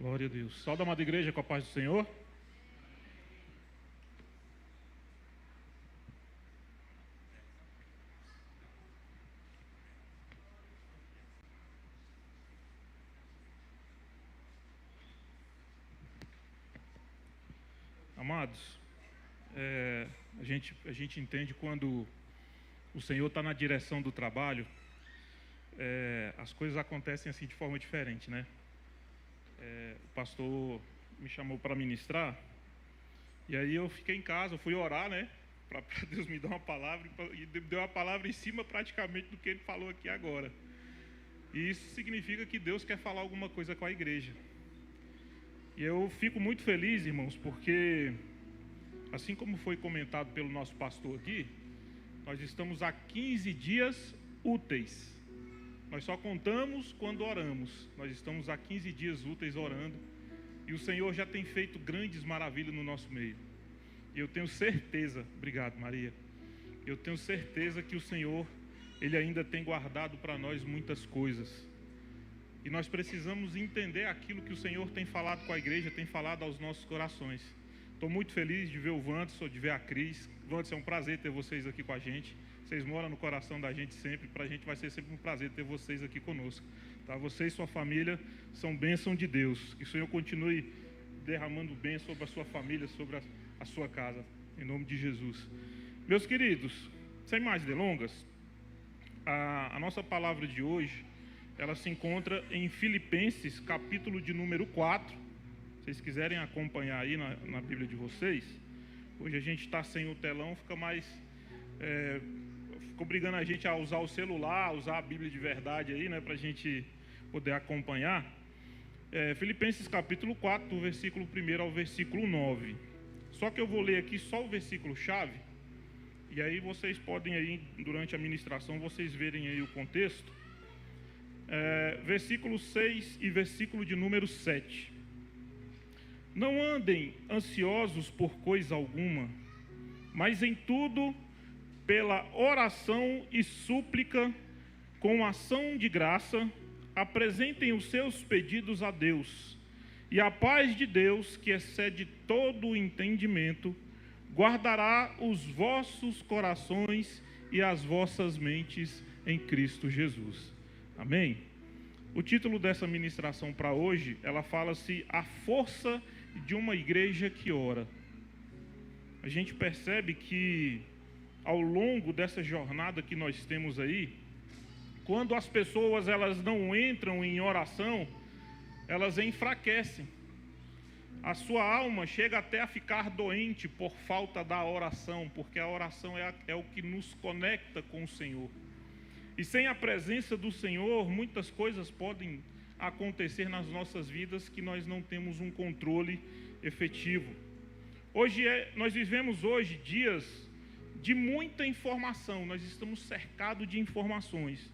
Glória a Deus. Salve, amada igreja, com a paz do Senhor. Amados, a gente entende quando o Senhor está na direção do trabalho, as coisas acontecem assim de forma diferente, né? O pastor me chamou para ministrar, e aí eu fiquei em casa, eu fui orar, né? Para Deus me dar uma palavra, e deu uma palavra em cima praticamente do que ele falou aqui agora. E isso significa que Deus quer falar alguma coisa com a igreja. E eu fico muito feliz, irmãos, porque, assim como foi comentado pelo nosso pastor aqui, nós estamos há 15 dias úteis. Nós só contamos quando oramos. Nós estamos há 15 dias úteis orando. E o Senhor já tem feito grandes maravilhas no nosso meio. E eu tenho certeza, obrigado Maria, eu tenho certeza que o Senhor, Ele ainda tem guardado para nós muitas coisas. E nós precisamos entender aquilo que o Senhor tem falado com a igreja, tem falado aos nossos corações. Estou muito feliz de ver o Wanderson, de ver a Cris. Wanderson, é um prazer ter vocês aqui com a gente. Vocês moram no coração da gente sempre. Para a gente vai ser sempre um prazer ter vocês aqui conosco. Tá? Você e sua família são bênção de Deus. Que o Senhor continue derramando bem sobre a sua família, sobre a sua casa. Em nome de Jesus. Meus queridos, sem mais delongas, a nossa palavra de hoje, ela se encontra em Filipenses, capítulo de número 4. Se vocês quiserem acompanhar aí na Bíblia de vocês. Hoje a gente está sem o telão, fica mais... fica obrigando a gente a usar o celular, a usar a Bíblia de verdade aí, né? Para a gente poder acompanhar. Filipenses, capítulo 4, do versículo 1 ao versículo 9. Só que eu vou ler aqui só o versículo-chave. E aí vocês podem aí, durante a ministração, vocês verem aí o contexto. Versículo 6 e versículo de número 7. Não andem ansiosos por coisa alguma, mas em tudo, pela oração e súplica, com ação de graça, apresentem os seus pedidos a Deus, e a paz de Deus, que excede todo o entendimento, guardará os vossos corações e as vossas mentes em Cristo Jesus. Amém? O título dessa ministração para hoje, ela fala-se A Força de uma Igreja que Ora. A gente percebe que ao longo dessa jornada que nós temos aí, quando as pessoas elas não entram em oração, elas enfraquecem. A sua alma chega até a ficar doente por falta da oração, porque a oração é o que nos conecta com o Senhor. E sem a presença do Senhor, muitas coisas podem acontecer nas nossas vidas que nós não temos um controle efetivo. Nós vivemos hoje dias de muita informação, nós estamos cercados de informações,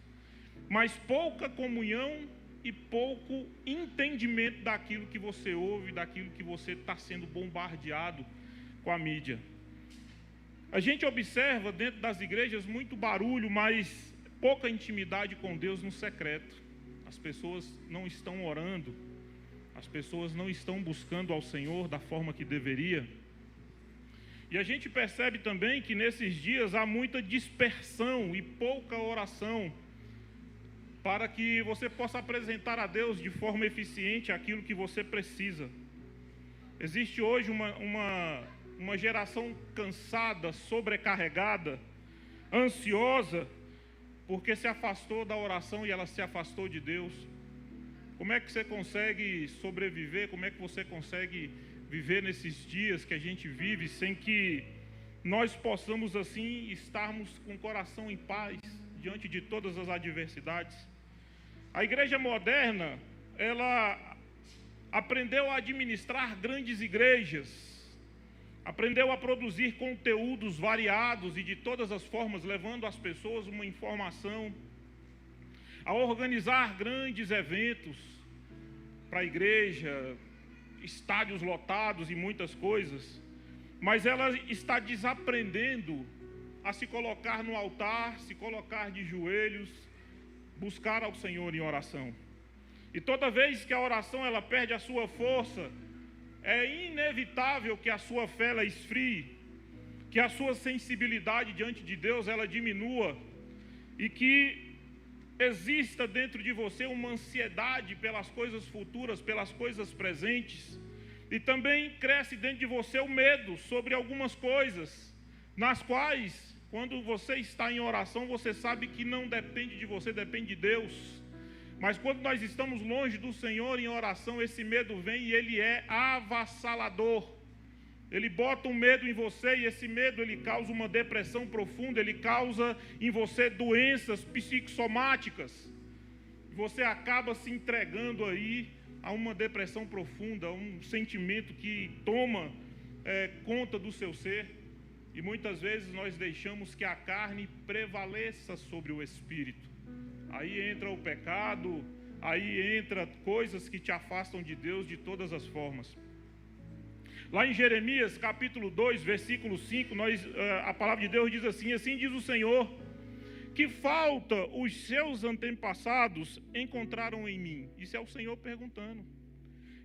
mas pouca comunhão e pouco entendimento daquilo que você ouve, daquilo que você está sendo bombardeado com a mídia. A gente observa dentro das igrejas muito barulho, mas pouca intimidade com Deus no secreto. As pessoas não estão orando, as pessoas não estão buscando ao Senhor da forma que deveria. E a gente percebe também que nesses dias há muita dispersão e pouca oração para que você possa apresentar a Deus de forma eficiente aquilo que você precisa. Existe hoje uma geração cansada, sobrecarregada, ansiosa, porque se afastou da oração e ela se afastou de Deus. Como é que você consegue sobreviver? Como é que você consegue viver nesses dias que a gente vive sem que nós possamos assim estarmos com o coração em paz diante de todas as adversidades? A igreja moderna, ela aprendeu a administrar grandes igrejas, aprendeu a produzir conteúdos variados e de todas as formas, levando às pessoas uma informação, a organizar grandes eventos para a igreja, estádios lotados e muitas coisas, mas ela está desaprendendo a se colocar no altar, se colocar de joelhos, buscar ao Senhor em oração. E toda vez que a oração ela perde a sua força, é inevitável que a sua fé ela esfrie, que a sua sensibilidade diante de Deus ela diminua e que exista dentro de você uma ansiedade pelas coisas futuras, pelas coisas presentes. E também cresce dentro de você o medo sobre algumas coisas, nas quais, quando você está em oração, você sabe que não depende de você, depende de Deus. Mas quando nós estamos longe do Senhor em oração, esse medo vem e ele é avassalador. Ele bota um medo em você e esse medo ele causa uma depressão profunda, ele causa em você doenças psicossomáticas. Você acaba se entregando aí a uma depressão profunda, a um sentimento que toma conta do seu ser. E muitas vezes nós deixamos que a carne prevaleça sobre o espírito. Aí entra o pecado, aí entra coisas que te afastam de Deus de todas as formas. Lá em Jeremias capítulo 2, versículo 5, a palavra de Deus diz assim: assim diz o Senhor, que falta os seus antepassados encontraram em mim. Isso é o Senhor perguntando.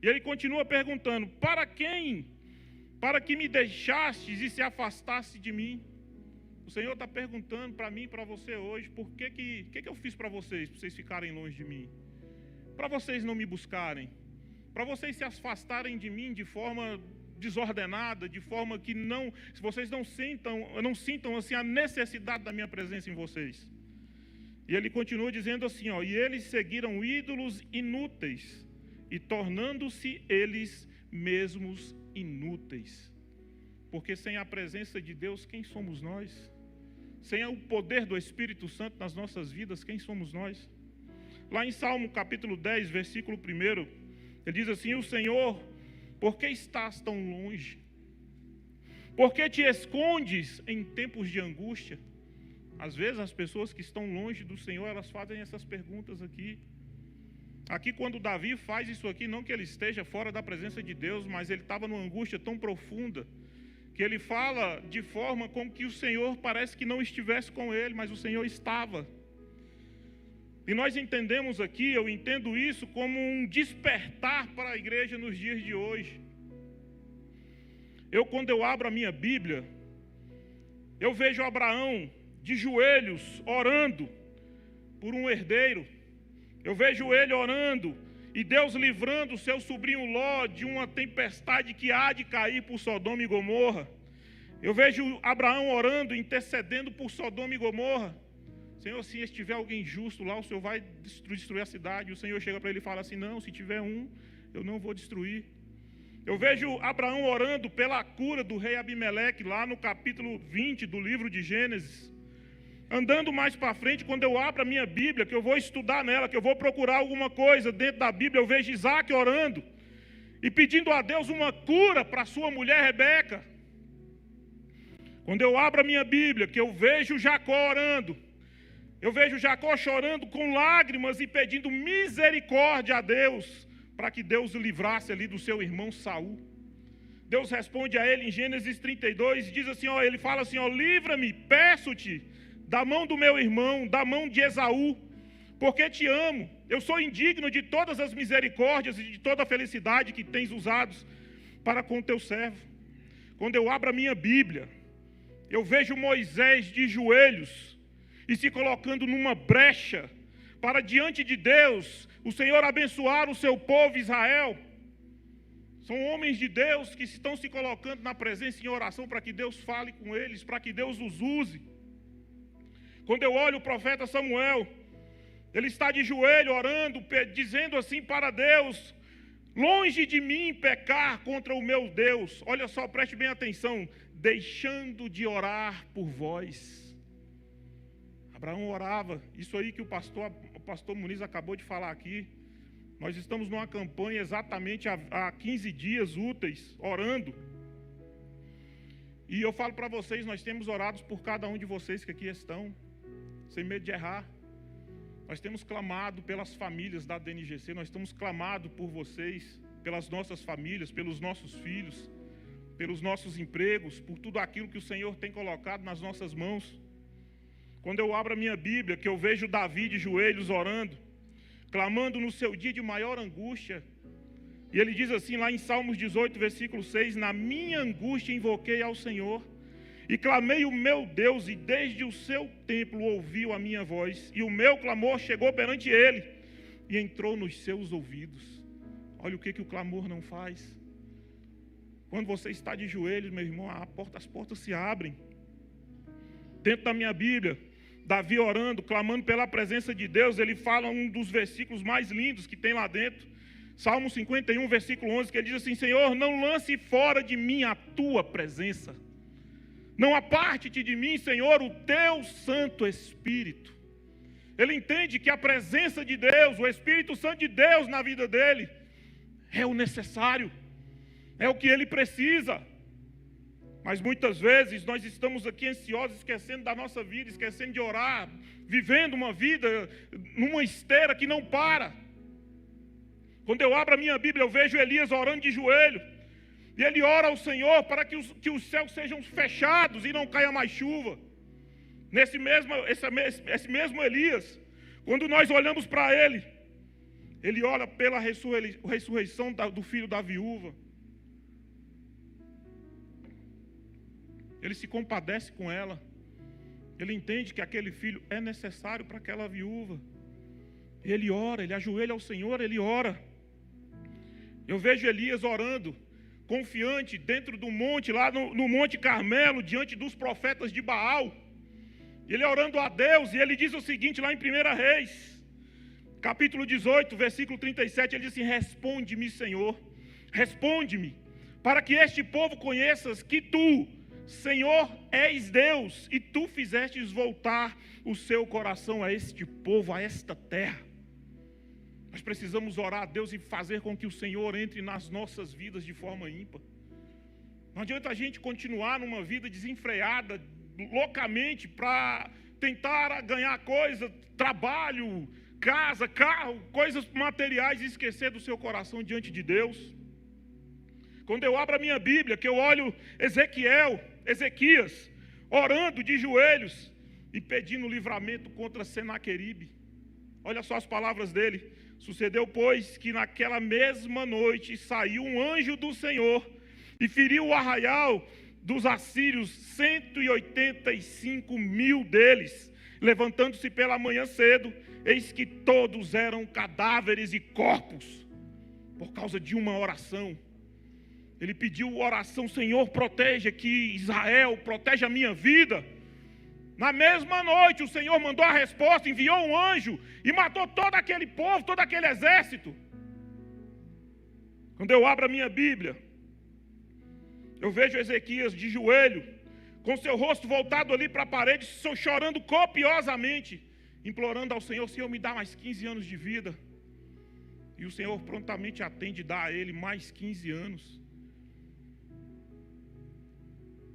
E ele continua perguntando: para quem? Para que me deixastes e se afastaste de mim? O Senhor está perguntando para mim e para você hoje: por que eu fiz para vocês ficarem longe de mim? Para vocês não me buscarem, para vocês se afastarem de mim de forma desordenada, de forma que se vocês não sintam assim a necessidade da minha presença em vocês. E ele continua dizendo assim, e eles seguiram ídolos inúteis e tornando-se eles mesmos inúteis. Porque sem a presença de Deus, quem somos nós? Sem o poder do Espírito Santo nas nossas vidas, quem somos nós? Lá em Salmo capítulo 10, versículo 1, ele diz assim: o Senhor, por que estás tão longe? Por que te escondes em tempos de angústia? Às vezes as pessoas que estão longe do Senhor, elas fazem essas perguntas aqui. Aqui quando Davi faz isso aqui, não que ele esteja fora da presença de Deus, mas ele estava numa angústia tão profunda, que ele fala de forma como que o Senhor parece que não estivesse com ele, mas o Senhor estava. E nós entendemos aqui, eu entendo isso como um despertar para a igreja nos dias de hoje. Quando eu abro a minha Bíblia, eu vejo Abraão de joelhos orando por um herdeiro. Eu vejo ele orando e Deus livrando o seu sobrinho Ló de uma tempestade que há de cair por Sodoma e Gomorra. Eu vejo Abraão orando, intercedendo por Sodoma e Gomorra. Senhor, se estiver alguém justo lá, o Senhor vai destruir a cidade. O Senhor chega para ele e fala assim: não, se tiver um, eu não vou destruir. Eu vejo Abraão orando pela cura do rei Abimeleque, lá no capítulo 20 do livro de Gênesis. Andando mais para frente, quando eu abro a minha Bíblia, que eu vou estudar nela, que eu vou procurar alguma coisa dentro da Bíblia, eu vejo Isaac orando e pedindo a Deus uma cura para sua mulher Rebeca. Quando eu abro a minha Bíblia, que eu vejo Jacó orando, eu vejo Jacó chorando com lágrimas e pedindo misericórdia a Deus, para que Deus o livrasse ali do seu irmão Saul. Deus responde a ele em Gênesis 32, diz assim, ele fala assim, livra-me, peço-te, da mão do meu irmão, da mão de Esaú, porque te amo. Eu sou indigno de todas as misericórdias e de toda a felicidade que tens usado para com teu servo. Quando eu abro a minha Bíblia, eu vejo Moisés de joelhos e se colocando numa brecha para diante de Deus, o Senhor abençoar o seu povo Israel. São homens de Deus que estão se colocando na presença em oração para que Deus fale com eles, para que Deus os use. Quando eu olho o profeta Samuel, ele está de joelho orando, dizendo assim para Deus: longe de mim pecar contra o meu Deus. Olha só, preste bem atenção, deixando de orar por vós. Abraão orava, isso aí que o pastor Muniz acabou de falar aqui. Nós estamos numa campanha exatamente há 15 dias úteis, orando. E eu falo para vocês, nós temos orado por cada um de vocês que aqui estão, sem medo de errar. Nós temos clamado pelas famílias da DNGC, nós temos clamado por vocês, pelas nossas famílias, pelos nossos filhos, pelos nossos empregos, por tudo aquilo que o Senhor tem colocado nas nossas mãos. Quando eu abro a minha Bíblia, que eu vejo Davi de joelhos orando, clamando no seu dia de maior angústia. E ele diz assim lá em Salmos 18, versículo 6, na minha angústia invoquei ao Senhor, e clamei o meu Deus, e desde o seu templo ouviu a minha voz, e o meu clamor chegou perante ele, e entrou nos seus ouvidos. Olha o que o clamor não faz. Quando você está de joelhos, meu irmão, as portas se abrem. Dentro da minha Bíblia, Davi orando, clamando pela presença de Deus, ele fala um dos versículos mais lindos que tem lá dentro. Salmo 51, versículo 11, que ele diz assim, Senhor, não lance fora de mim a tua presença. Não aparte-te de mim, Senhor, o teu Santo Espírito. Ele entende que a presença de Deus, o Espírito Santo de Deus na vida dele, é o necessário, é o que ele precisa. Mas muitas vezes nós estamos aqui ansiosos, esquecendo da nossa vida, esquecendo de orar, vivendo uma vida numa esteira que não para. Quando eu abro a minha Bíblia, eu vejo Elias orando de joelho. E ele ora ao Senhor para que os céus sejam fechados e não caia mais chuva. Esse mesmo Elias, quando nós olhamos para ele, ele ora pela ressurreição do filho da viúva. Ele se compadece com ela. Ele entende que aquele filho é necessário para aquela viúva. Ele ora, ele ajoelha ao Senhor, ele ora. Eu vejo Elias orando, confiante, dentro do monte, lá no Monte Carmelo, diante dos profetas de Baal. Ele orando a Deus, e ele diz o seguinte, lá em 1 Reis, capítulo 18, versículo 37, ele diz assim, responde-me, Senhor, responde-me, para que este povo conheças que tu, Senhor, és Deus, e tu fizestes voltar o seu coração a este povo, a esta terra. Nós precisamos orar a Deus e fazer com que o Senhor entre nas nossas vidas de forma ímpar. Não adianta a gente continuar numa vida desenfreada, loucamente, para tentar ganhar coisa, trabalho, casa, carro, coisas materiais, e esquecer do seu coração diante de Deus. Quando eu abro a minha Bíblia, que eu olho Ezequias, orando de joelhos e pedindo livramento contra Senaqueribe. Olha só as palavras dele. Sucedeu, pois, que naquela mesma noite saiu um anjo do Senhor e feriu o arraial dos assírios, 185 mil deles. Levantando-se pela manhã cedo, eis que todos eram cadáveres e corpos, por causa de uma oração. Ele pediu oração, Senhor, protege aqui Israel, protege a minha vida. Na mesma noite o Senhor mandou a resposta, enviou um anjo e matou todo aquele povo, todo aquele exército. Quando eu abro a minha Bíblia, eu vejo Ezequias de joelho, com seu rosto voltado ali para a parede, chorando copiosamente, implorando ao Senhor, Senhor, me dá mais 15 anos de vida. E o Senhor prontamente atende e dá a ele mais 15 anos.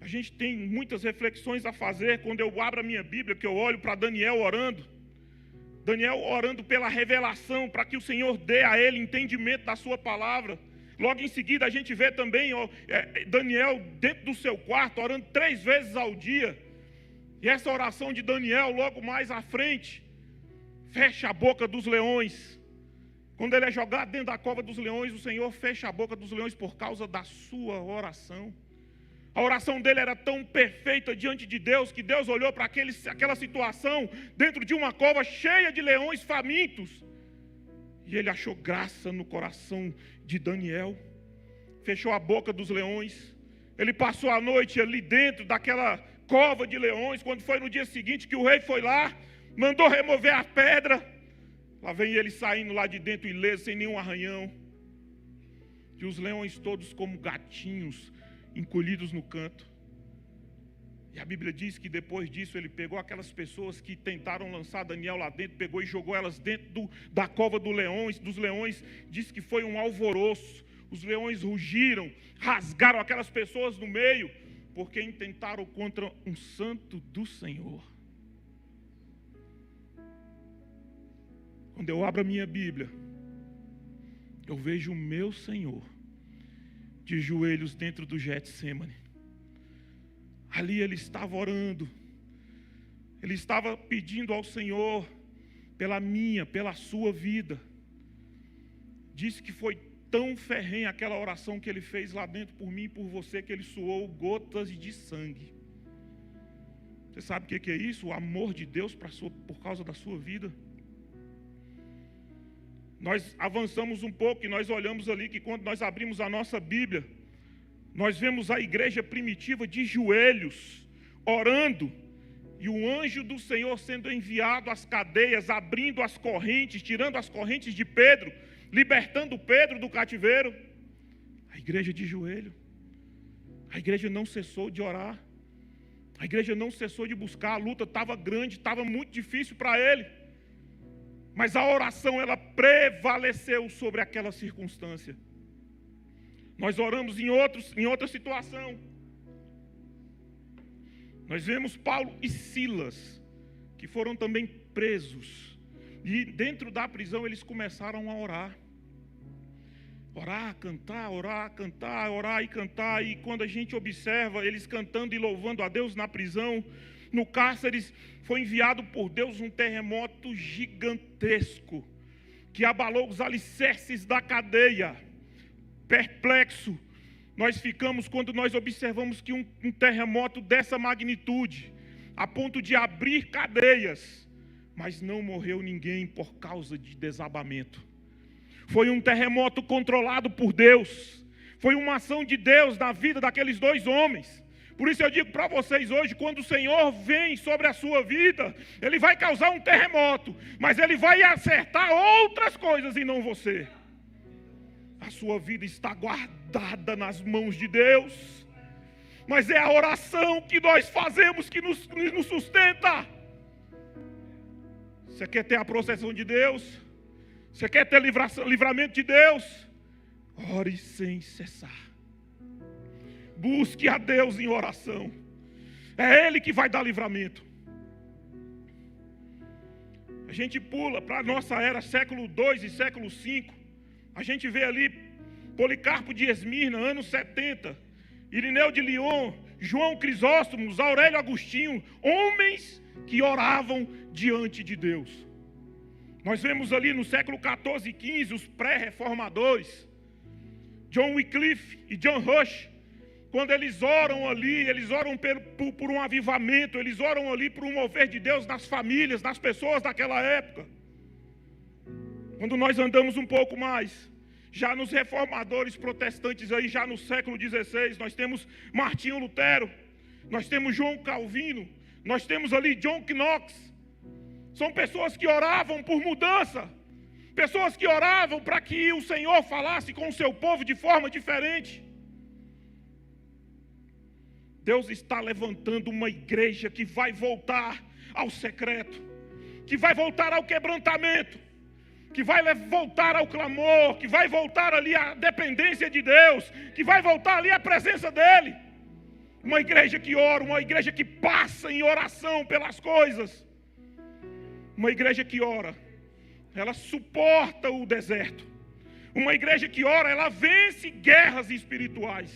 A gente tem muitas reflexões a fazer quando eu abro a minha Bíblia, que eu olho para Daniel orando. Daniel orando pela revelação, para que o Senhor dê a ele entendimento da sua palavra. Logo em seguida a gente vê também Daniel dentro do seu quarto, orando 3 vezes ao dia. E essa oração de Daniel, logo mais à frente, fecha a boca dos leões. Quando ele é jogado dentro da cova dos leões, o Senhor fecha a boca dos leões por causa da sua oração. A oração dele era tão perfeita diante de Deus, que Deus olhou para aquela situação, dentro de uma cova cheia de leões famintos, e ele achou graça no coração de Daniel, fechou a boca dos leões. Ele passou a noite ali dentro daquela cova de leões. Quando foi no dia seguinte que o rei foi lá, mandou remover a pedra, lá vem ele saindo lá de dentro ileso, sem nenhum arranhão, e os leões todos como gatinhos, encolhidos no canto. E a Bíblia diz que depois disso ele pegou aquelas pessoas que tentaram lançar Daniel lá dentro, pegou e jogou elas dentro da cova dos leões, diz que foi um alvoroço. Os leões rugiram, rasgaram aquelas pessoas no meio, porque intentaram contra um santo do Senhor. Quando eu abro a minha Bíblia, eu vejo o meu Senhor de joelhos dentro do Getsêmani. Ali ele estava orando, ele estava pedindo ao Senhor pela minha, pela sua vida. disse que foi tão ferrenha aquela oração que ele fez lá dentro por mim e por você, que ele suou gotas de sangue. Você sabe o que é isso? O amor de Deus por causa da sua vida. Nós avançamos um pouco e nós olhamos ali que quando nós abrimos a nossa Bíblia, nós vemos a igreja primitiva de joelhos, orando, e o anjo do Senhor sendo enviado às cadeias, abrindo as correntes, tirando as correntes de Pedro, libertando Pedro do cativeiro. A igreja de joelho. A igreja não cessou de orar. A igreja não cessou de buscar. A luta estava grande, estava muito difícil para ele. Mas a oração, ela prevaleceu sobre aquela circunstância. Nós oramos em outra situação. Nós vemos Paulo e Silas, que foram também presos. E dentro da prisão eles começaram a orar. Orar, cantar, orar e cantar. E quando a gente observa eles cantando e louvando a Deus na prisão, no cárcere, foi enviado por Deus um terremoto gigantesco, que abalou os alicerces da cadeia. Perplexo, nós ficamos quando nós observamos que um terremoto dessa magnitude, a ponto de abrir cadeias, mas não morreu ninguém por causa de desabamento. Foi um terremoto controlado por Deus, foi uma ação de Deus na vida daqueles dois homens. Por isso eu digo para vocês hoje, quando o Senhor vem sobre a sua vida, Ele vai causar um terremoto, mas Ele vai acertar outras coisas e não você. A sua vida está guardada nas mãos de Deus, mas é a oração que nós fazemos que nos sustenta. Você quer ter a proteção de Deus? Você quer ter livramento de Deus? Ore sem cessar. Busque a Deus em oração. É Ele que vai dar livramento. A gente pula para a nossa era, século II e século V. A gente vê ali Policarpo de Esmirna, anos 70. Irineu de Lyon, João Crisóstomo, Aurélio Agostinho. Homens que oravam diante de Deus. Nós vemos ali no século XIV e XV os pré-reformadores. John Wycliffe e John Rush. Quando eles oram ali, eles oram por um avivamento, eles oram ali por um mover de Deus nas famílias, nas pessoas daquela época. Quando nós andamos um pouco mais, já nos reformadores protestantes aí, já no século XVI, nós temos Martinho Lutero, nós temos João Calvino, nós temos ali John Knox. São pessoas que oravam por mudança, pessoas que oravam para que o Senhor falasse com o seu povo de forma diferente. Deus está levantando uma igreja que vai voltar ao secreto, que vai voltar ao quebrantamento, que vai voltar ao clamor, que vai voltar ali à dependência de Deus, que vai voltar ali à presença dEle. Uma igreja que ora, uma igreja que passa em oração pelas coisas. Uma igreja que ora, ela suporta o deserto. Uma igreja que ora, ela vence guerras espirituais.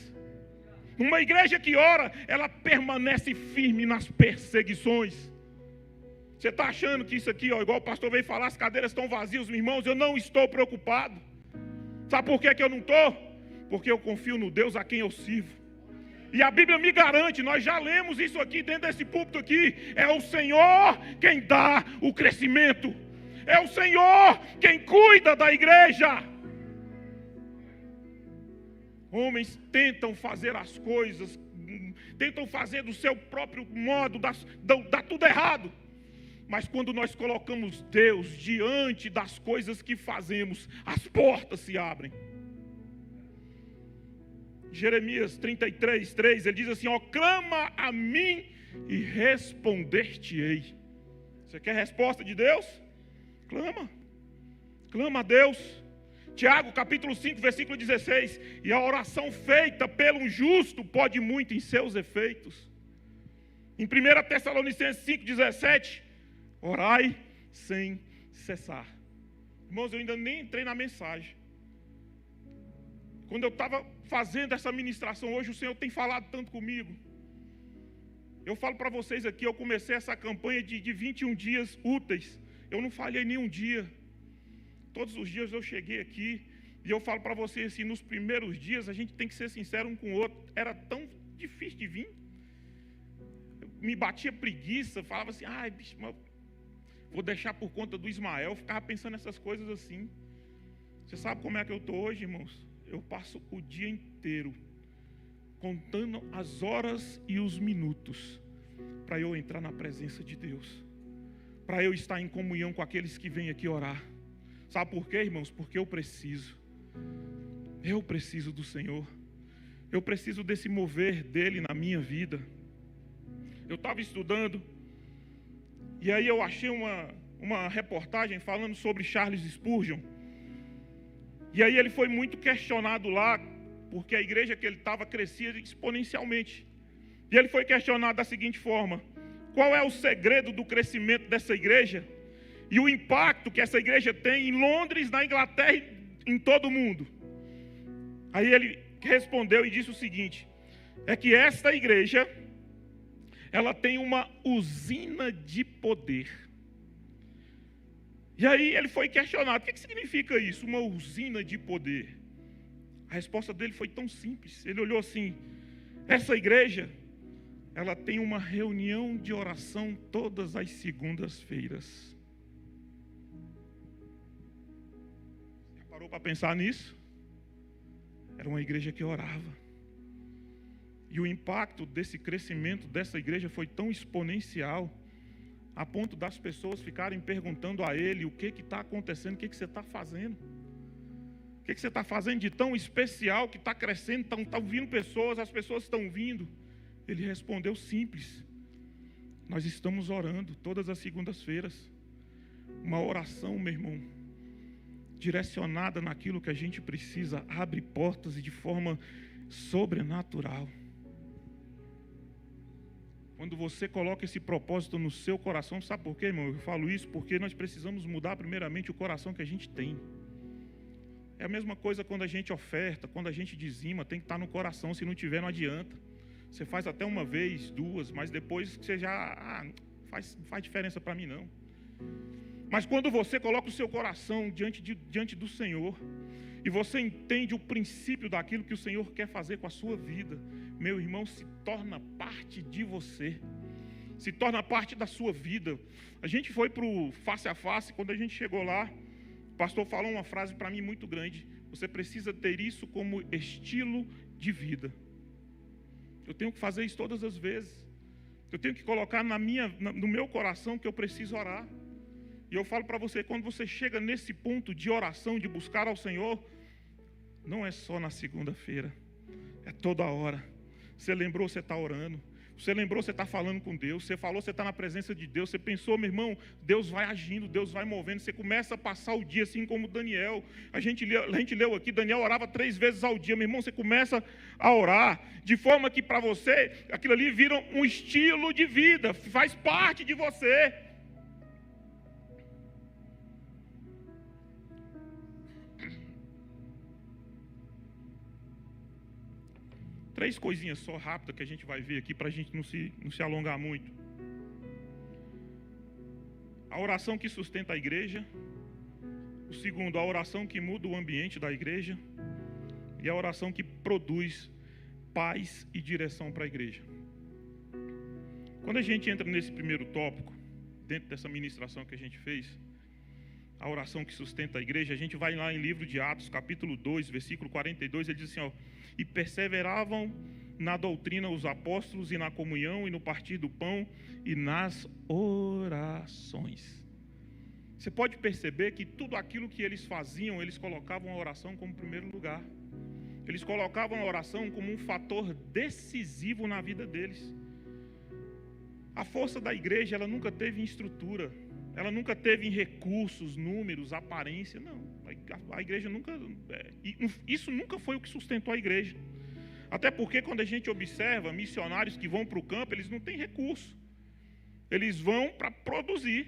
Uma igreja que ora, ela permanece firme nas perseguições. Você está achando que isso aqui, igual o pastor veio falar, as cadeiras estão vazias, meus irmãos, eu não estou preocupado. Sabe por que eu não estou? Porque eu confio no Deus a quem eu sirvo. E a Bíblia me garante, nós já lemos isso aqui dentro desse púlpito aqui, é o Senhor quem dá o crescimento. É o Senhor quem cuida da igreja. Homens tentam fazer as coisas, tentam fazer do seu próprio modo, dá tudo errado. Mas quando nós colocamos Deus diante das coisas que fazemos, as portas se abrem. Jeremias 33:3, ele diz assim, ó, clama a mim e responder-te-ei. Você quer resposta de Deus? Clama a Deus. Tiago, capítulo 5, versículo 16. E a oração feita pelo justo pode muito em seus efeitos. Em 1 Tessalonicenses 5:17, orai sem cessar. Irmãos, eu ainda nem entrei na mensagem. Quando eu estava fazendo essa ministração hoje, o Senhor tem falado tanto comigo. Eu falo para vocês aqui, eu comecei essa campanha de 21 dias úteis. Eu não falhei nenhum dia. Todos os dias eu cheguei aqui E eu falo para você assim, nos primeiros dias a gente tem que ser sincero um com o outro. Era tão difícil de vir. Me batia preguiça, falava assim, ai, bicho, vou deixar por conta do Ismael. Eu ficava pensando nessas coisas assim. Você sabe como é que eu estou hoje, irmãos? Eu passo o dia inteiro contando as horas e os minutos para eu entrar na presença de Deus, para eu estar em comunhão com aqueles que vêm aqui orar. Sabe por quê, irmãos? Porque eu preciso do Senhor, eu preciso desse mover dele na minha vida. Eu estava estudando e aí eu achei uma reportagem falando sobre Charles Spurgeon. E aí ele foi muito questionado lá, porque a igreja que ele estava crescia exponencialmente. E ele foi questionado da seguinte forma: qual é o segredo do crescimento dessa igreja e o impacto que essa igreja tem em Londres, na Inglaterra e em todo o mundo? Aí ele respondeu e disse o seguinte: é que esta igreja, ela tem uma usina de poder. E aí ele foi questionado: o que significa isso, uma usina de poder? A resposta dele foi tão simples. Ele olhou assim: essa igreja, ela tem uma reunião de oração todas as segundas-feiras. Já parou para pensar nisso? Era uma igreja que orava. E o impacto desse crescimento dessa igreja foi tão exponencial, a ponto das pessoas ficarem perguntando a ele: o que está acontecendo, o que você está fazendo? O que você está fazendo de tão especial que está crescendo, estão vindo pessoas, as pessoas estão vindo? Ele respondeu simples: nós estamos orando todas as segundas-feiras. Uma oração, meu irmão, direcionada naquilo que a gente precisa, abre portas e de forma sobrenatural. Quando você coloca esse propósito no seu coração, sabe por quê, irmão? Eu falo isso porque nós precisamos mudar primeiramente o coração que a gente tem. É a mesma coisa quando a gente oferta, quando a gente dizima, tem que estar no coração. Se não tiver, não adianta. Você faz até uma vez, duas, mas depois você já não faz diferença para mim não. Mas quando você coloca o seu coração diante do Senhor, e você entende o princípio daquilo que o Senhor quer fazer com a sua vida, meu irmão, se torna parte de você, se torna parte da sua vida. A gente foi para o face a face. Quando a gente chegou lá, o pastor falou uma frase para mim muito grande: você precisa ter isso como estilo de vida. Eu tenho que fazer isso todas as vezes. Eu tenho que colocar no meu coração que eu preciso orar. E eu falo para você, quando você chega nesse ponto de oração, de buscar ao Senhor, não é só na segunda-feira, é toda hora. Você lembrou, você está orando. Você lembrou, você está falando com Deus. Você falou, você está na presença de Deus. Você pensou, meu irmão, Deus vai agindo, Deus vai movendo. Você começa a passar o dia assim como Daniel. A gente leu aqui, Daniel orava 3 vezes ao dia. Meu irmão, você começa a orar, de forma que para você, aquilo ali vira um estilo de vida, faz parte de você. Três coisinhas só rápidas que a gente vai ver aqui para a gente não se alongar muito. A oração que sustenta a igreja. O segundo, a oração que muda o ambiente da igreja. E a oração que produz paz e direção para a igreja. Quando a gente entra nesse primeiro tópico, dentro dessa ministração que a gente fez, a oração que sustenta a igreja, a gente vai lá em livro de Atos, capítulo 2, versículo 42, ele diz assim, e perseveravam na doutrina os apóstolos e na comunhão e no partir do pão e nas orações. Você pode perceber que tudo aquilo que eles faziam, eles colocavam a oração como primeiro lugar. Eles colocavam a oração como um fator decisivo na vida deles. A força da igreja, ela nunca teve em estrutura, ela nunca teve em recursos, números, aparência, não. A igreja nunca... Isso nunca foi o que sustentou a igreja. Até porque quando a gente observa missionários que vão para o campo, eles não têm recurso. Eles vão para produzir.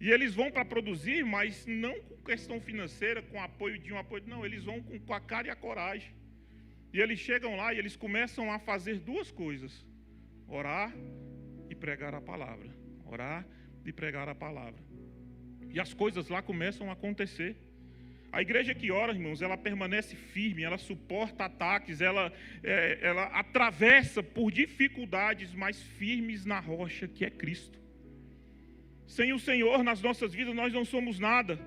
E eles vão para produzir, mas não com questão financeira, com apoio de um apoio... Não, eles vão com a cara e a coragem. E eles chegam lá e eles começam a fazer duas coisas: orar e pregar a palavra. Orar e pregar a palavra. E as coisas lá começam a acontecer. A igreja que ora, irmãos, ela permanece firme, ela suporta ataques, ela atravessa por dificuldades, mas firmes na rocha que é Cristo. Sem o Senhor nas nossas vidas nós não somos nada.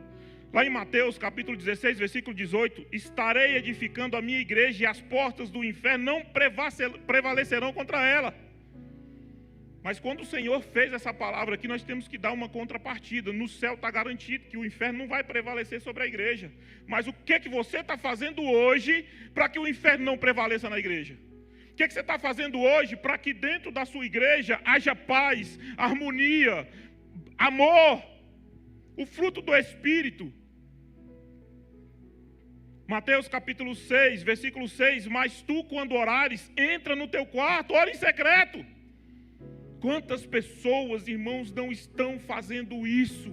Lá em Mateus capítulo 16, versículo 18, estarei edificando a minha igreja e as portas do inferno não prevalecerão contra ela. Mas quando o Senhor fez essa palavra aqui, nós temos que dar uma contrapartida. No céu está garantido que o inferno não vai prevalecer sobre a igreja. Mas o que você está fazendo hoje para que o inferno não prevaleça na igreja? O que você está fazendo hoje para que dentro da sua igreja haja paz, harmonia, amor, o fruto do Espírito? Mateus capítulo 6, versículo 6, mas tu quando orares, entra no teu quarto, ora em secreto. Quantas pessoas, irmãos, não estão fazendo isso?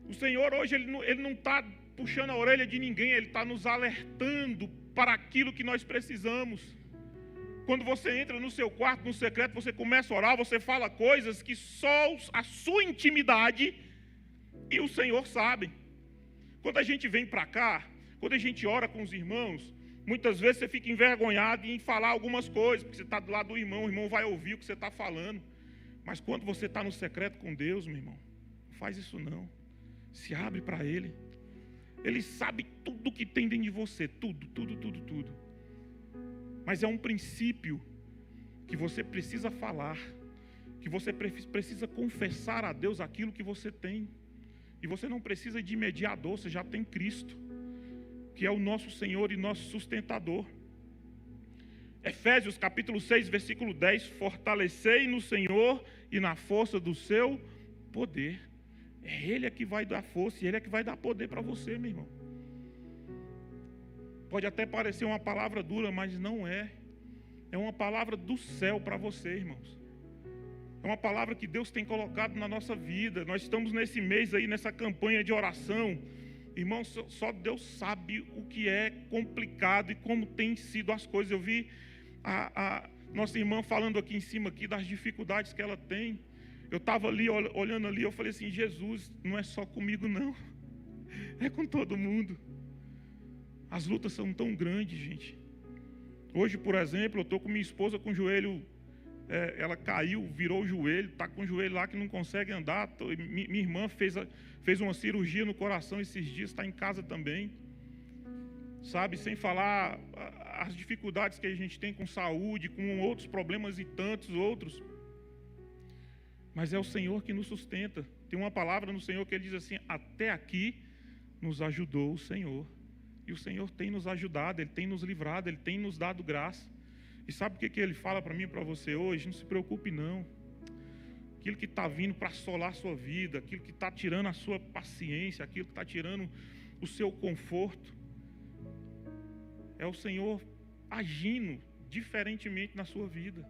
O Senhor hoje, Ele não está puxando a orelha de ninguém, Ele está nos alertando para aquilo que nós precisamos. Quando você entra no seu quarto, no secreto, você começa a orar, você fala coisas que só a sua intimidade e o Senhor sabem. Quando a gente vem para cá, quando a gente ora com os irmãos, muitas vezes você fica envergonhado em falar algumas coisas, porque você está do lado do irmão, o irmão vai ouvir o que você está falando. Mas quando você está no secreto com Deus, meu irmão, não faz isso não. Se abre para Ele. Ele sabe tudo que tem dentro de você, tudo. Mas é um princípio que você precisa falar, que você precisa confessar a Deus aquilo que você tem. E você não precisa de mediador, você já tem Cristo, que é o nosso Senhor e nosso sustentador. Efésios capítulo 6, versículo 10, fortalecei no Senhor e na força do seu poder. É Ele é que vai dar força e Ele é que vai dar poder para você, meu irmão. Pode até parecer uma palavra dura, mas não é. É uma palavra do céu para você, irmãos. É uma palavra que Deus tem colocado na nossa vida. Nós estamos nesse mês aí, nessa campanha de oração. Irmãos, só Deus sabe o que é complicado e como tem sido as coisas. Eu vi a nossa irmã falando aqui em cima aqui das dificuldades que ela tem. Eu estava ali, olhando ali, eu falei assim, Jesus, não é só comigo não. É com todo mundo. As lutas são tão grandes, gente. Hoje, por exemplo, eu estou com minha esposa com o joelho, ela caiu, virou o joelho, está com o joelho lá que não consegue andar. Minha irmã fez uma cirurgia no coração esses dias, está em casa também. Sabe, sem falar as dificuldades que a gente tem com saúde, com outros problemas e tantos outros. Mas é o Senhor que nos sustenta. Tem uma palavra no Senhor que Ele diz assim, até aqui nos ajudou o Senhor. E o Senhor tem nos ajudado, Ele tem nos livrado, Ele tem nos dado graça. E sabe o que Ele fala para mim e para você hoje? Não se preocupe não. Aquilo que está vindo para assolar a sua vida, aquilo que está tirando a sua paciência, aquilo que está tirando o seu conforto, é o Senhor agindo diferentemente na sua vida.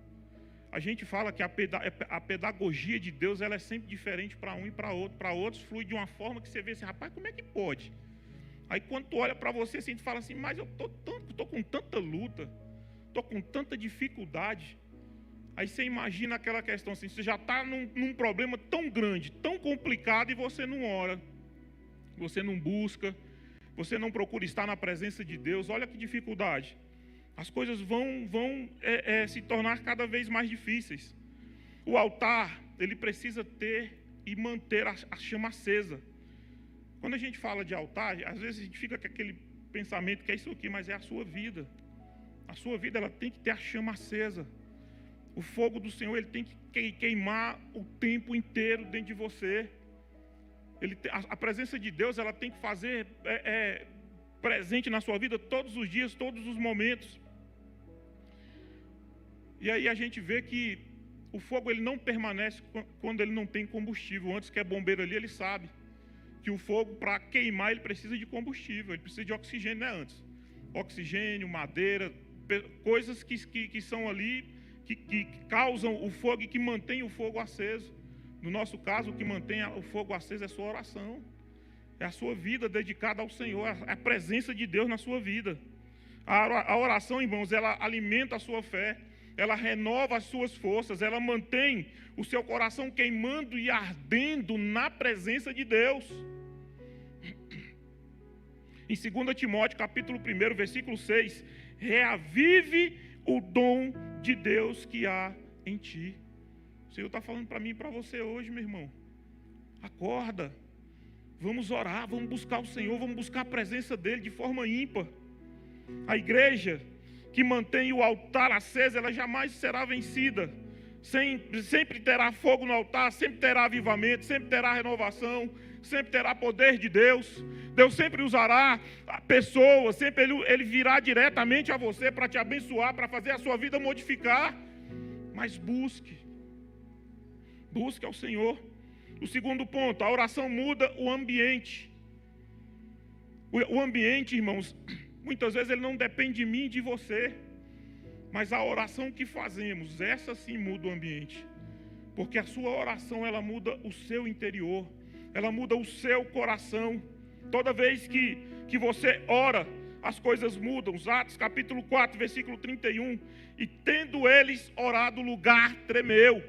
A gente fala que a pedagogia de Deus ela é sempre diferente para um e para outro. Para outros flui de uma forma que você vê assim, rapaz, como é que pode? Aí quando tu olha para você assim, tu fala assim, mas eu estou com tanta luta, estou com tanta dificuldade. Aí você imagina aquela questão assim, você já está num problema tão grande, tão complicado e você não ora, você não busca, você não procura estar na presença de Deus. Olha que dificuldade. As coisas vão se tornar cada vez mais difíceis. O altar, ele precisa ter e manter a chama acesa. Quando a gente fala de altar, às vezes a gente fica com aquele pensamento que é isso aqui, mas é a sua vida. A sua vida ela tem que ter a chama acesa. O fogo do Senhor ele tem que queimar o tempo inteiro dentro de você. A presença de Deus ela tem que fazer presente na sua vida todos os dias, todos os momentos. E aí a gente vê que o fogo ele não permanece quando ele não tem combustível. Antes que é bombeiro ali, ele sabe que o fogo, para queimar, ele precisa de combustível, ele precisa de oxigênio, né, antes? Oxigênio, madeira, coisas que são ali, que causam o fogo e que mantêm o fogo aceso. No nosso caso, o que mantém o fogo aceso é a sua oração, é a sua vida dedicada ao Senhor, é a presença de Deus na sua vida. A oração, irmãos, ela alimenta a sua fé, ela renova as suas forças, ela mantém o seu coração queimando e ardendo na presença de Deus. Em 2 Timóteo, capítulo 1, versículo 6, reavive o dom de Deus que há em ti. O Senhor está falando para mim e para você hoje, meu irmão. Acorda, vamos orar, vamos buscar o Senhor, vamos buscar a presença dEle de forma ímpar. A igreja que mantém o altar aceso, ela jamais será vencida. Sempre terá fogo no altar, sempre terá avivamento, sempre terá renovação, sempre terá poder de Deus. Deus sempre usará pessoas, sempre Ele virá diretamente a você para te abençoar, para fazer a sua vida modificar. Mas busque ao Senhor. O segundo ponto, a oração muda o ambiente. O ambiente, irmãos, muitas vezes ele não depende de mim e de você. Mas a oração que fazemos, essa sim muda o ambiente. Porque a sua oração, ela muda o seu interior. Ela muda o seu coração. Toda vez que você ora, as coisas mudam. Atos capítulo 4, versículo 31. E tendo eles orado, o lugar tremeu.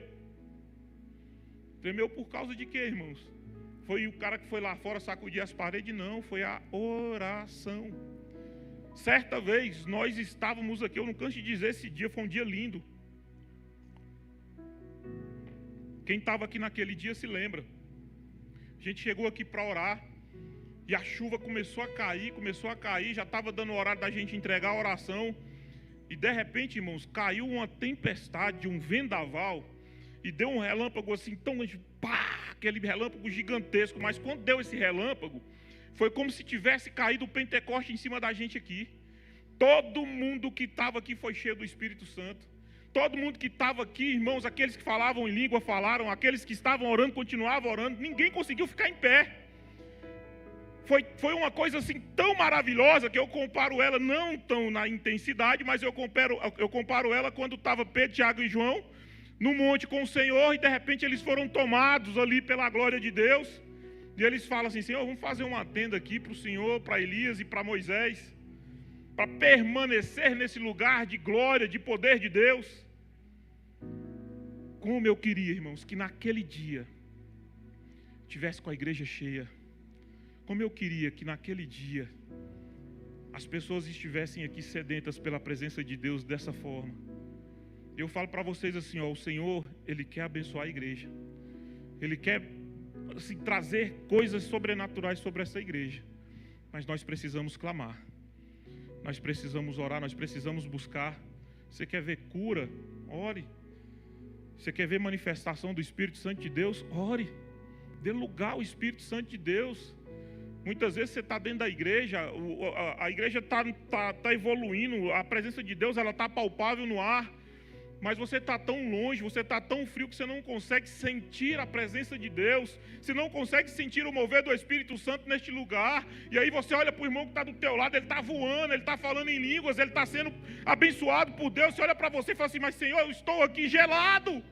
Tremeu por causa de quê, irmãos? Foi o cara que foi lá fora sacudir as paredes? Não, foi a oração. Certa vez, nós estávamos aqui, eu não canso de dizer, esse dia foi um dia lindo. Quem estava aqui naquele dia se lembra. A gente chegou aqui para orar, e a chuva começou a cair, já estava dando o horário da gente entregar a oração, e de repente, irmãos, caiu uma tempestade, um vendaval, e deu um relâmpago assim, tão grande, pá, aquele relâmpago gigantesco, mas quando deu esse relâmpago, foi como se tivesse caído o Pentecoste em cima da gente aqui. Todo mundo que estava aqui foi cheio do Espírito Santo. Todo mundo que estava aqui, irmãos, aqueles que falavam em língua falaram, aqueles que estavam orando continuavam orando. Ninguém conseguiu ficar em pé. Foi uma coisa assim tão maravilhosa que eu comparo ela, não tão na intensidade, mas eu comparo ela quando estava Pedro, Tiago e João no monte com o Senhor, e de repente eles foram tomados ali pela glória de Deus. E eles falam assim: Senhor, vamos fazer uma tenda aqui para o Senhor, para Elias e para Moisés, para permanecer nesse lugar de glória, de poder de Deus. Como eu queria, irmãos, que naquele dia tivesse com a igreja cheia. Como eu queria que naquele dia as pessoas estivessem aqui sedentas pela presença de Deus dessa forma. Eu falo para vocês assim, ó, o Senhor, Ele quer abençoar a igreja. Ele quer assim, trazer coisas sobrenaturais sobre essa igreja. Mas nós precisamos clamar. Nós precisamos orar, nós precisamos buscar. Você quer ver cura? Ore. Você quer ver manifestação do Espírito Santo de Deus? Ore. Dê lugar ao Espírito Santo de Deus. Muitas vezes você está dentro da igreja, a igreja está evoluindo, a presença de Deus está palpável no ar, mas você está tão longe, você está tão frio que você não consegue sentir a presença de Deus, você não consegue sentir o mover do Espírito Santo neste lugar, e aí você olha para o irmão que está do teu lado, ele está voando, ele está falando em línguas, ele está sendo abençoado por Deus, você olha para você e fala assim: mas Senhor, eu estou aqui gelado.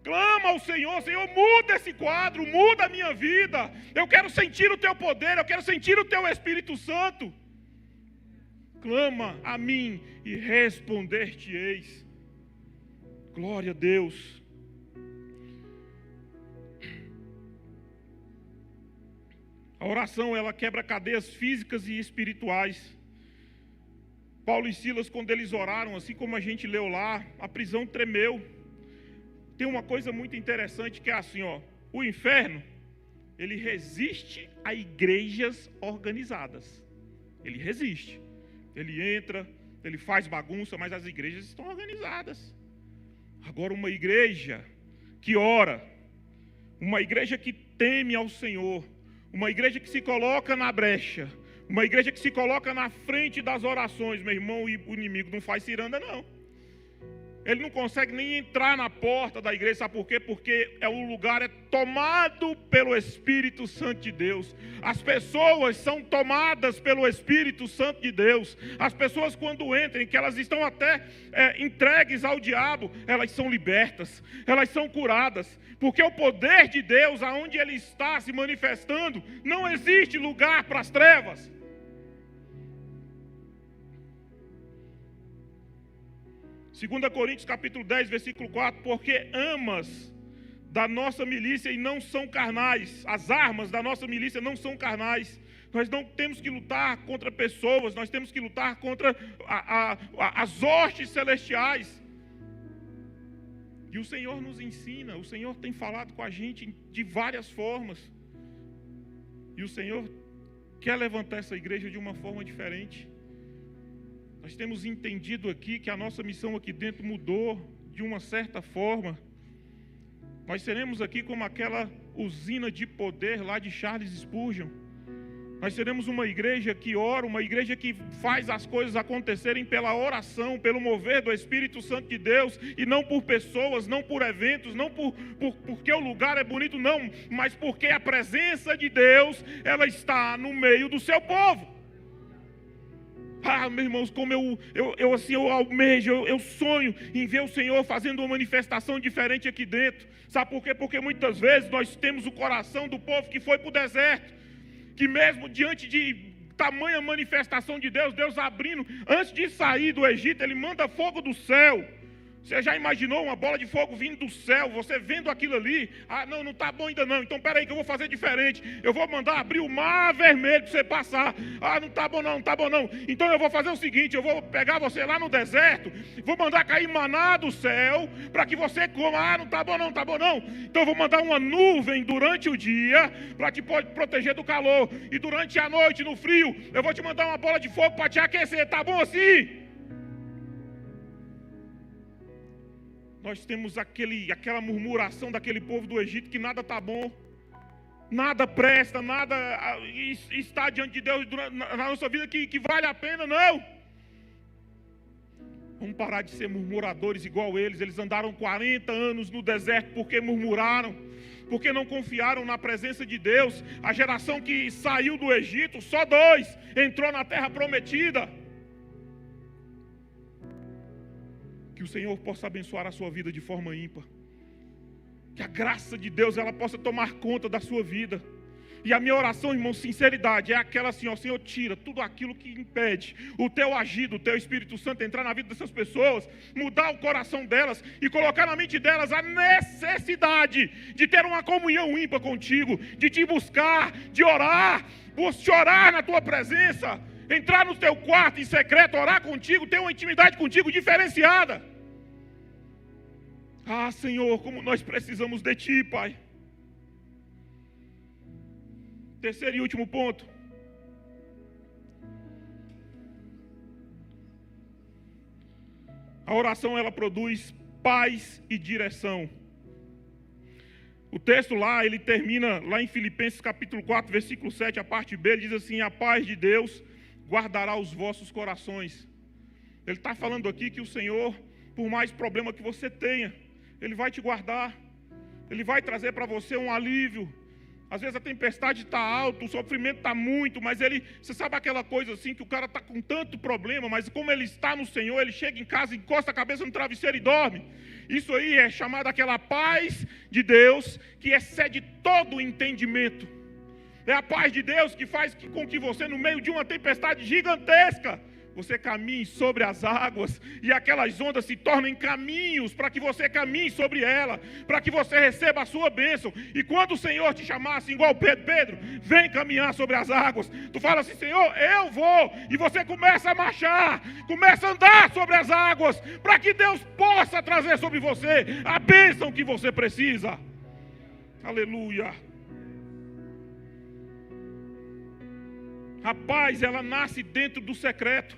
Clama ao Senhor: Senhor, muda esse quadro, muda a minha vida, eu quero sentir o Teu poder, eu quero sentir o Teu Espírito Santo. Clama a mim e responder-te-eis. Glória a Deus. A oração, ela quebra cadeias físicas e espirituais. Paulo e Silas, quando eles oraram, assim como a gente leu lá, a prisão tremeu. Tem uma coisa muito interessante que é assim, ó, o inferno, ele resiste a igrejas organizadas. Ele resiste. Ele entra, ele faz bagunça, mas as igrejas estão organizadas. Agora, uma igreja que ora, uma igreja que teme ao Senhor, uma igreja que se coloca na brecha, uma igreja que se coloca na frente das orações, meu irmão, e o inimigo não faz ciranda, não. Ele não consegue nem entrar na porta da igreja, sabe por quê? Porque o lugar é tomado pelo Espírito Santo de Deus. As pessoas são tomadas pelo Espírito Santo de Deus. As pessoas, quando entram, que elas estão até entregues ao diabo, elas são libertas, elas são curadas. Porque o poder de Deus, aonde Ele está se manifestando, não existe lugar para as trevas. 2 Coríntios capítulo 10, versículo 4, porque amas da nossa milícia e não são carnais, as armas da nossa milícia não são carnais, Nós não temos que lutar contra pessoas, nós temos que lutar contra as hostes celestiais. E o Senhor nos ensina, o Senhor tem falado com a gente de várias formas. E o Senhor quer levantar essa igreja de uma forma diferente. Nós temos entendido aqui que a nossa missão aqui dentro mudou de uma certa forma. Nós seremos aqui como aquela usina de poder lá de Charles Spurgeon. Nós seremos uma igreja que ora, uma igreja que faz as coisas acontecerem pela oração, pelo mover do Espírito Santo de Deus, e não por pessoas, não por eventos, não porque o lugar é bonito, não, mas porque a presença de Deus, ela está no meio do seu povo. Meus irmãos, como eu almejo, eu sonho em ver o Senhor fazendo uma manifestação diferente aqui dentro. Sabe por quê? Porque muitas vezes nós temos o coração do povo que foi para o deserto, que mesmo diante de tamanha manifestação de Deus, Deus abrindo, antes de sair do Egito, Ele manda fogo do céu. Você já imaginou uma bola de fogo vindo do céu, você vendo aquilo ali? Não está bom ainda não, então peraí que eu vou fazer diferente. Eu vou mandar abrir o mar vermelho para você passar. Não está bom não, não está bom não. Então eu vou fazer o seguinte, eu vou pegar você lá no deserto, vou mandar cair maná do céu, para que você coma. Não está bom não, não está bom não. Então eu vou mandar uma nuvem durante o dia, para te proteger do calor. E durante a noite, no frio, eu vou te mandar uma bola de fogo para te aquecer. Está bom assim? Nós temos aquela murmuração daquele povo do Egito que nada está bom, nada presta, nada está diante de Deus na nossa vida que vale a pena, não. Vamos parar de ser murmuradores igual eles. Eles andaram 40 anos no deserto porque murmuraram, porque não confiaram na presença de Deus. A geração que saiu do Egito, só 2 entrou na terra prometida. Que o Senhor possa abençoar a sua vida de forma ímpar. Que a graça de Deus ela possa tomar conta da sua vida. E a minha oração, irmão, sinceridade, é aquela assim, ó, Senhor, tira tudo aquilo que impede o teu agir, o teu Espírito Santo entrar na vida dessas pessoas, mudar o coração delas e colocar na mente delas a necessidade de ter uma comunhão ímpar contigo, de te buscar, de orar, chorar na tua presença, entrar no teu quarto em secreto, orar contigo, ter uma intimidade contigo diferenciada. Senhor, como nós precisamos de Ti, Pai. Terceiro e último ponto. A oração, ela produz paz e direção. O texto lá, ele termina lá em Filipenses capítulo 4, versículo 7, a parte B, ele diz assim: a paz de Deus guardará os vossos corações. Ele está falando aqui que o Senhor, por mais problema que você tenha, Ele vai te guardar, Ele vai trazer para você um alívio. Às vezes a tempestade está alta, o sofrimento está muito, mas você sabe aquela coisa assim, que o cara está com tanto problema, mas como ele está no Senhor, ele chega em casa, encosta a cabeça no travesseiro e dorme. Isso aí é chamado aquela paz de Deus, que excede todo o entendimento. É a paz de Deus que faz com que você, no meio de uma tempestade gigantesca, você caminhe sobre as águas, e aquelas ondas se tornem caminhos para que você caminhe sobre ela, para que você receba a sua bênção. E quando o Senhor te chamar, assim igual Pedro, vem caminhar sobre as águas, tu fala assim: Senhor, eu vou, e você começa a marchar, começa a andar sobre as águas, para que Deus possa trazer sobre você a bênção que você precisa. Aleluia. A paz, ela nasce dentro do secreto.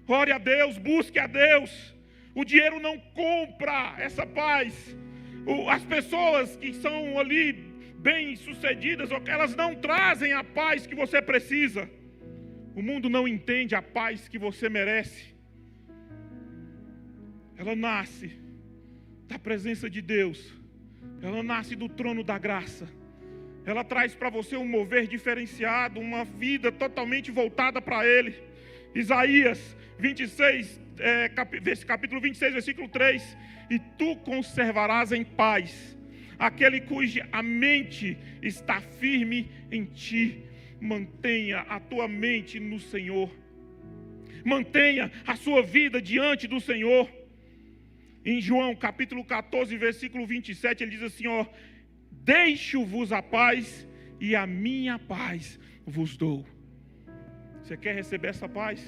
Ore a Deus, busque a Deus. O dinheiro não compra essa paz. As pessoas que são ali bem-sucedidas, elas não trazem a paz que você precisa. O mundo não entende a paz que você merece. Ela nasce da presença de Deus. Ela nasce do trono da graça. Ela traz para você um mover diferenciado, uma vida totalmente voltada para Ele. Isaías 26, capítulo 26, versículo 3. E tu conservarás em paz aquele cuja a mente está firme em ti. Mantenha a tua mente no Senhor. Mantenha a sua vida diante do Senhor. Em João capítulo 14, versículo 27, ele diz assim, ó: deixo-vos a paz, e a minha paz vos dou. Você quer receber essa paz?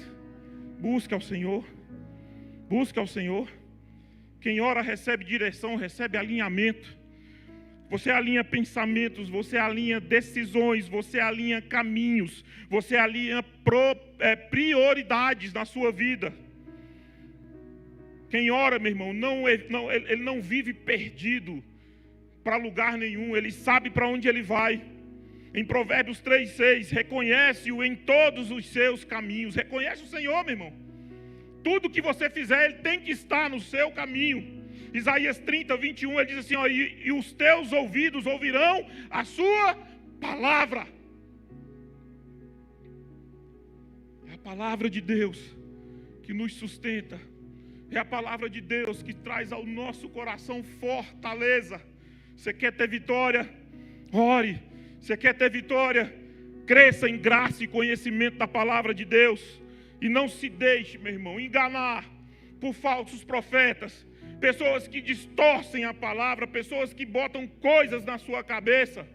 Busque ao Senhor. Busque ao Senhor. Quem ora recebe direção, recebe alinhamento. Você alinha pensamentos, você alinha decisões, você alinha caminhos, você alinha prioridades na sua vida. Quem ora, meu irmão, ele não vive perdido para lugar nenhum, ele sabe para onde ele vai. Em Provérbios 3:6, reconhece-o em todos os seus caminhos. Reconhece o Senhor, meu irmão. Tudo que você fizer, ele tem que estar no seu caminho. Isaías 30:21, ele diz assim, ó, e os teus ouvidos ouvirão a sua palavra. É a palavra de Deus que nos sustenta. É a palavra de Deus que traz ao nosso coração fortaleza. Você quer ter vitória? Ore. Você quer ter vitória? Cresça em graça e conhecimento da palavra de Deus. E não se deixe, meu irmão, enganar por falsos profetas. Pessoas que distorcem a palavra, pessoas que botam coisas na sua cabeça.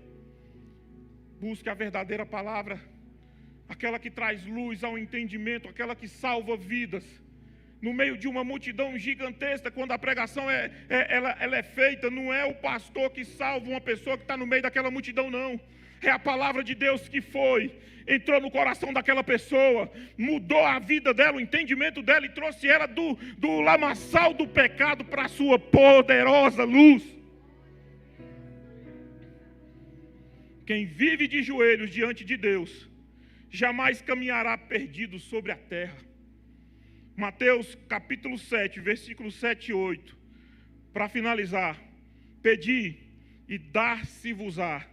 Busque a verdadeira palavra, aquela que traz luz ao entendimento, aquela que salva vidas. No meio de uma multidão gigantesca, quando a pregação ela é feita, não é o pastor que salva uma pessoa que está no meio daquela multidão, não. É a palavra de Deus que entrou no coração daquela pessoa, mudou a vida dela, o entendimento dela, e trouxe ela do lamaçal do pecado para a sua poderosa luz. Quem vive de joelhos diante de Deus, jamais caminhará perdido sobre a terra. Mateus capítulo 7, versículos 7 e 8. Para finalizar, pedi e dar-se-vos-á.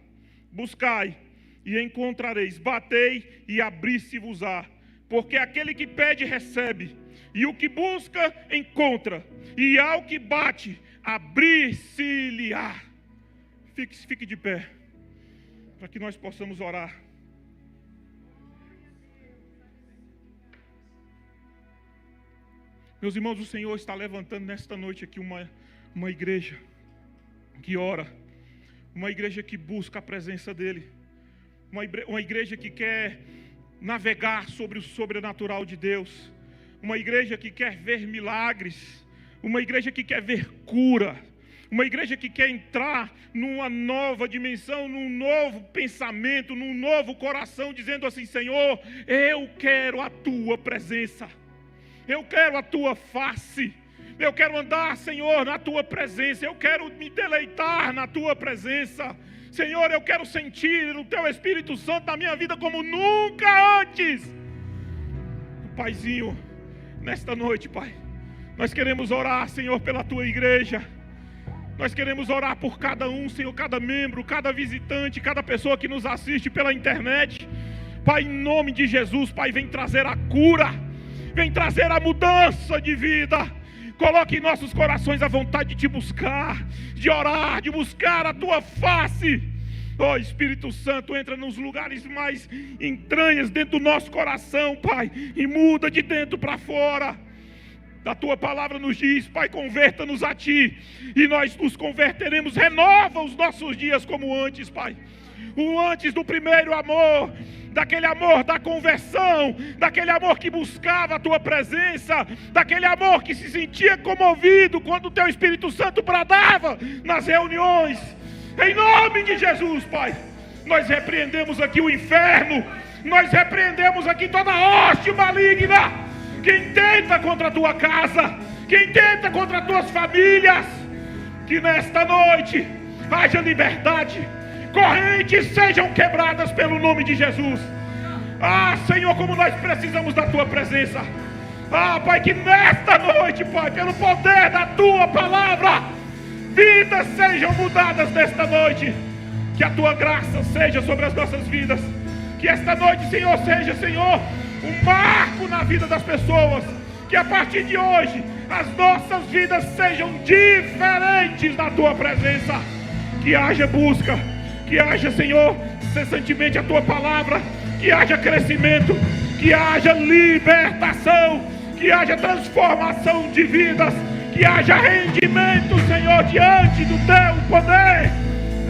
Buscai e encontrareis, batei e abri-se-vos-á. Porque aquele que pede recebe, e o que busca encontra, e ao que bate abrir-se-lhe-á. Fique de pé, para que nós possamos orar. Meus irmãos, o Senhor está levantando nesta noite aqui uma igreja que ora, uma igreja que busca a presença dEle, uma igreja que quer navegar sobre o sobrenatural de Deus, uma igreja que quer ver milagres, uma igreja que quer ver cura, uma igreja que quer entrar numa nova dimensão, num novo pensamento, num novo coração, dizendo assim: Senhor, eu quero a Tua presença. Eu quero a Tua face, eu quero andar, Senhor, na Tua presença, eu quero me deleitar na Tua presença. Senhor, eu quero sentir o Teu Espírito Santo na minha vida como nunca antes. Paizinho, nesta noite, Pai, nós queremos orar, Senhor, pela Tua igreja. Nós queremos orar por cada um, Senhor, cada membro, cada visitante, cada pessoa que nos assiste pela internet. Pai, em nome de Jesus, Pai, vem trazer a cura. Vem trazer a mudança de vida. Coloque em nossos corações a vontade de Te buscar, de orar, de buscar a Tua face. Ó Espírito Santo, entra nos lugares mais entranhas dentro do nosso coração, Pai, e muda de dentro para fora. A Tua palavra nos diz, Pai, converta-nos a Ti, e nós nos converteremos. Renova os nossos dias como antes, Pai. O antes do primeiro amor, daquele amor da conversão, daquele amor que buscava a Tua presença, daquele amor que se sentia comovido quando o Teu Espírito Santo bradava nas reuniões. Em nome de Jesus, Pai, nós repreendemos aqui o inferno, nós repreendemos aqui toda hoste maligna, quem tenta contra a Tua casa, quem tenta contra as Tuas famílias. Que nesta noite haja liberdade, correntes sejam quebradas pelo nome de Jesus. Ah, Senhor, como nós precisamos da Tua presença. Ah, Pai, que nesta noite, Pai, pelo poder da Tua palavra, vidas sejam mudadas nesta noite. Que a Tua graça seja sobre as nossas vidas. Que esta noite, Senhor, seja, Senhor, um marco na vida das pessoas. Que a partir de hoje as nossas vidas sejam diferentes da Tua presença. Que haja busca, que haja, Senhor, cessantemente a Tua palavra, que haja crescimento, que haja libertação, que haja transformação de vidas, que haja rendimento, Senhor, diante do Teu poder.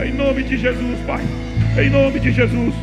Em nome de Jesus, Pai, em nome de Jesus.